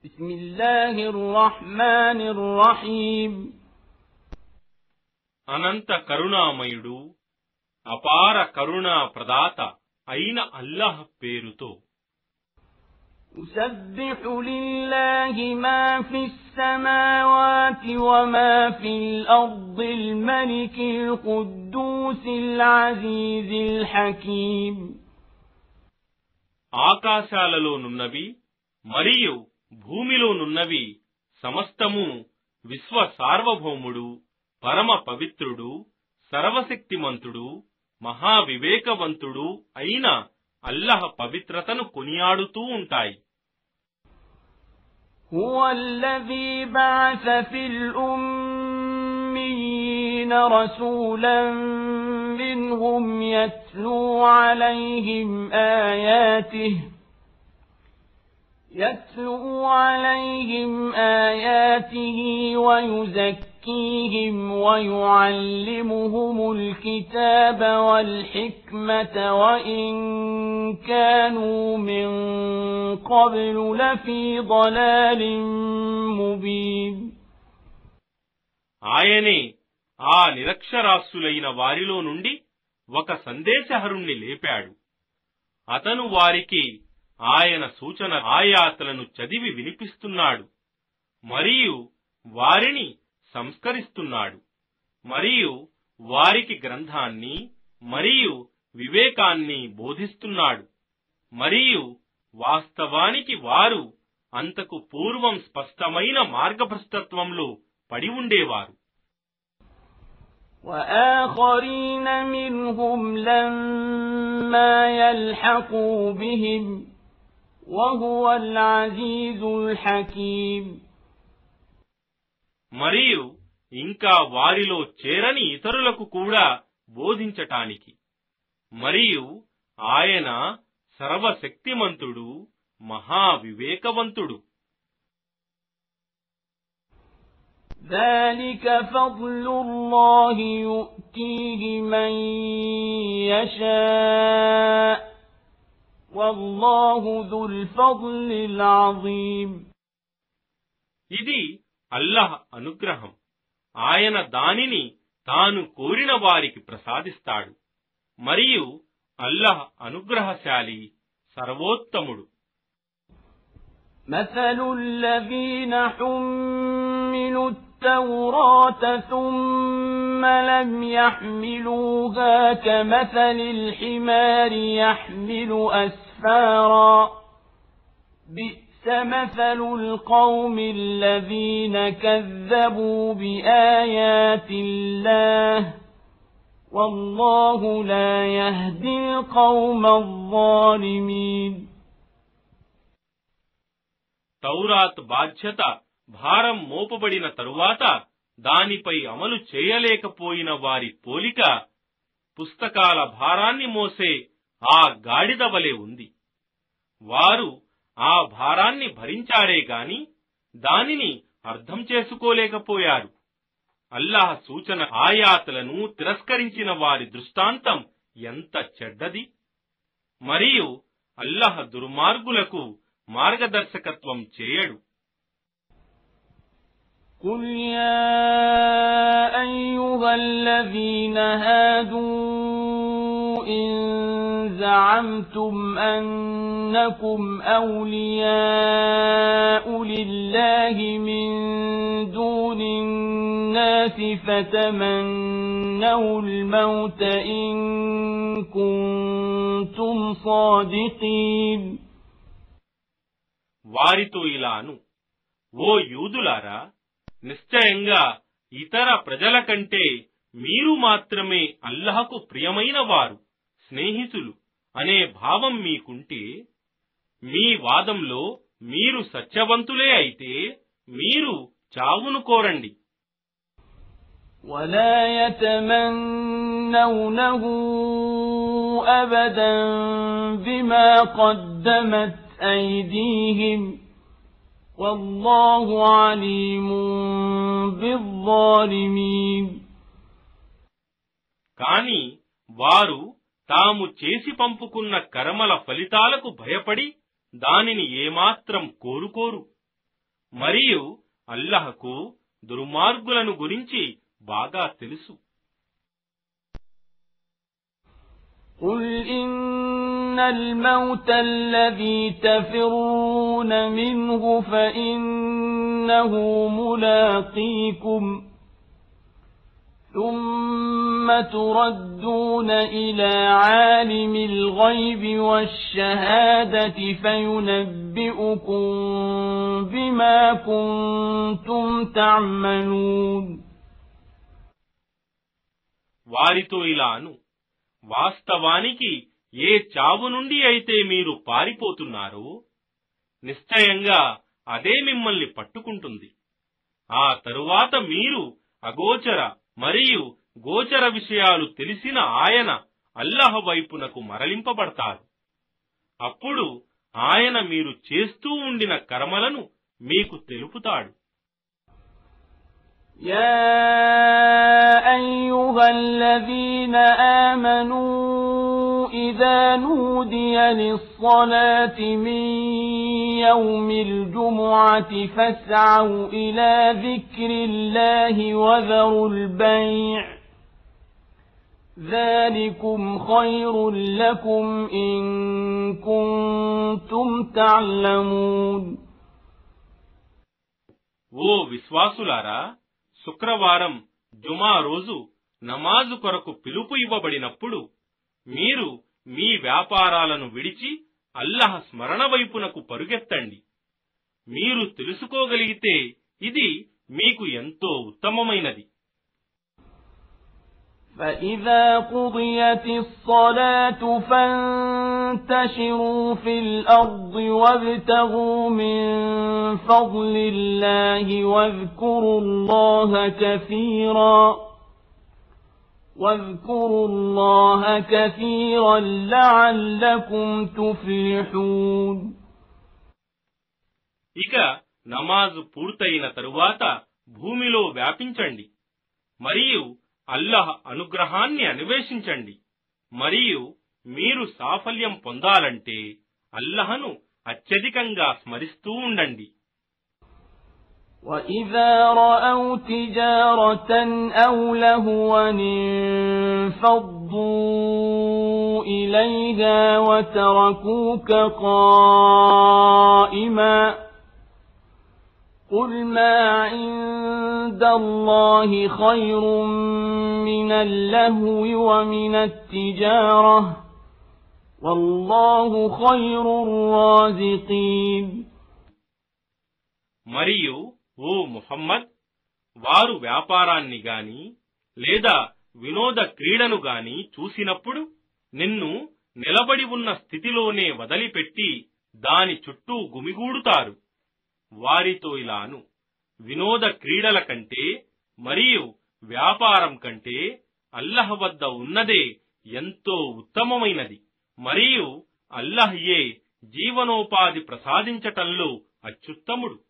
بسم الله الرحمن الرحيم అనంత కరుణామయుడు అపార కరుణా ప్రదాత అయిన అల్లాహ్ పేరుతో يسبح لله ما في السماوات وما في الأرض الملك القدوس العزيز الحكيم ఆకాశాలలోనున్నవి మరియు భూమిలోనున్నవి సమస్తము విశ్వ సార్వభౌముడు పరమ పవిత్రుడు సర్వశక్తిమంతుడు మహావివేకవంతుడు అయిన అల్లాహ్ పవిత్రతను కొనియాడుతూ ఉంటాయి. هو الذي بعث في الأميين رسولا منهم يتلو عليهم آياته ويزكيهم ويعلمهم الكتاب والحكمة وإن كانوا من قبل لفي ضلال مبين ఆయనే ఆ నిరక్షరాస్యులైన వారిలో నుండి ఒక సందేశహరుణ్ణి లేపాడు. అతను వారికి ఆయన సూచన ఆయాతలను చదివి వినిపిస్తున్నాడు మరియు వారిని సంస్కరిస్తున్నాడు మరియు వారికి గ్రంథాన్ని మరియు వివేకాన్ని బోధిస్తున్నాడు మరియు వాస్తవానికి వారు అంతకు పూర్వం స్పష్టమైన మార్గభ్రష్టత్వంలో పడి ఉండేవారు. وآخرين منهم لما يلحقوا بهم وهو العزيز الحكيم మరియు ఇంకా వారిలో చేరని ఇతరులకు కూడా బోధించటానికి మరియు ఆయన సర్వశక్తిమంతుడు మహావివేకవంతుడు. ذلك فضل الله يؤتيه من يشاء والله ذو الفضل العظيم ఇది అల్లాహ్ అనుగ్రహం. ఆయన దానిని తాను కోరిన వారికి ప్రసాదిస్తాడు మరియు అల్లాహ్ అనుగ్రహశాలి సర్వోత్తముడు. مثل الذين حملوا التوراة ثم لم يحملوها كمثل الحمار يحمل أسفارا بئس مثل القوم الذين كذبوا بآيات الله والله لا يهدي القوم الظالمين. తౌరాత్ బాధ్యత భారం మోపబడిన తరువాత దానిపై అమలు చేయలేకపోయిన వారి పోలిక పుస్తకాల భారాన్ని మోసే ఆ గాడిద వలె ఉంది. వారు ఆ భారాన్ని భరించారే గాని దానిని అర్థం చేసుకోలేకపోయారు. అల్లాహ్ సూచన ఆయాతలను తిరస్కరించిన వారి దృష్టాంతం ఎంత చెడ్డది. మరియు అల్లాహ్ దుర్మార్గులకు మార్గదర్శకత్వం చేయడు. قل يا أيها الذين هادوا إن زعمتم أنكم أولياء لله من دون الناس فتمنوا الموت إن كنتم صادقين. వారితో ఇలాను, ఓ యూదులారా, నిశ్చయంగా ఇతర ప్రజల కంటే మీరు మాత్రమే అల్లాహకు ప్రియమైన వారు, స్నేహితులు అనే భావం మీకుంటే మీ వాదంలో మీరు సత్యవంతులే అయితే మీరు చావును కోరండి. ولا يتمنونه أبدا بما قدمت أيديهم والله عليم بالظالمين. కాని వారు తాము చేసి పంపుకున్న కర్మల ఫలితాలకు భయపడి దానిని ఏమాత్రం కోరుకోరు. మరియు అల్లహకు దుర్మార్గులను గురించి బాగా తెలుసు. قل إن الموت الذي تفرون منه فإنه ملاقيكم ثم تردون إلى عالم الغيب والشهادة فينبئكم بما كنتم تعملون. వారితో ఇలాను, వాస్తవానికి ఏ చావు నుండి అయితే మీరు పారిపోతున్నారో నిశ్చయంగా అదే మిమ్మల్ని పట్టుకుంటుంది. ఆ తరువాత మీరు అగోచర మరియు గోచర విషయాలు తెలిసిన ఆయన అల్లాహ్ వైపునకు మరలింపబడతారు. అప్పుడు ఆయన మీరు చేస్తూ ఉండిన కర్మలను మీకు తెలుపుతాడు. يا أيها الذين آمنوا إذا نودي للصلاة من يوم الجمعة فاسعوا إلى ذكر الله وذروا البيع ذلكم خير لكم إن كنتم تعلمون. ఓ విశ్వాసులారా, శుక్రవారం జుమా రోజు నమాజు కొరకు పిలుపు ఇవ్వబడినప్పుడు మీరు మీ వ్యాపారాలను విడిచి అల్లాహ్ స్మరణ వైపునకు పరుగెత్తండి. మీరు తెలుసుకోగలిగితే ఇది మీకు ఎంతో ఉత్తమమైనది. فإذا قضيت الصلاة فانتشروا في الأرض وابتغوا من فضل الله واذكروا الله كثيرا لعلكم تفلحون. ఇక నమాజు పూర్తయిన తరువాత భూమిలో వ్యాపించండి మరియు అల్లాహ్ అనుగ్రహాన్ని అన్వేషించండి. మరియు మీరు సాఫల్యం పొందాలంటే అల్లాహ్ను అత్యధికంగా స్మరిస్తూ ఉండండి. وَإِذَا رَأَوْا تِجَارَةً أَوْ لَهْوًا انفَضُّوا إِلَيْهَا وَتَرَكُوكَ قَائِمًا قُلْ مَا عِندَ اللَّهِ خَيْرٌ مِنَ اللَّهْوِ وَمِنَ التِّجَارَةِ وَاللَّهُ خَيْرُ الرَّازِقِينَ. మరియు ఓ ముహమ్మద్, వారు వ్యాపారాన్ని గాని లేదా వినోద క్రీడను గాని చూసినప్పుడు నిన్ను నిలబడి ఉన్న స్థితిలోనే వదిలిపెట్టి దాని చుట్టూ గుమిగూడుతారు. వారితో ఇలాను, వినోద క్రీడల కంటే మరియు వ్యాపారం కంటే అల్లాహ్ వద్ద ఉన్నదే ఎంతో ఉత్తమమైనది. మరియు అల్లాహ్యే జీవనోపాధి ప్రసాదించటంలో అత్యుత్తముడు.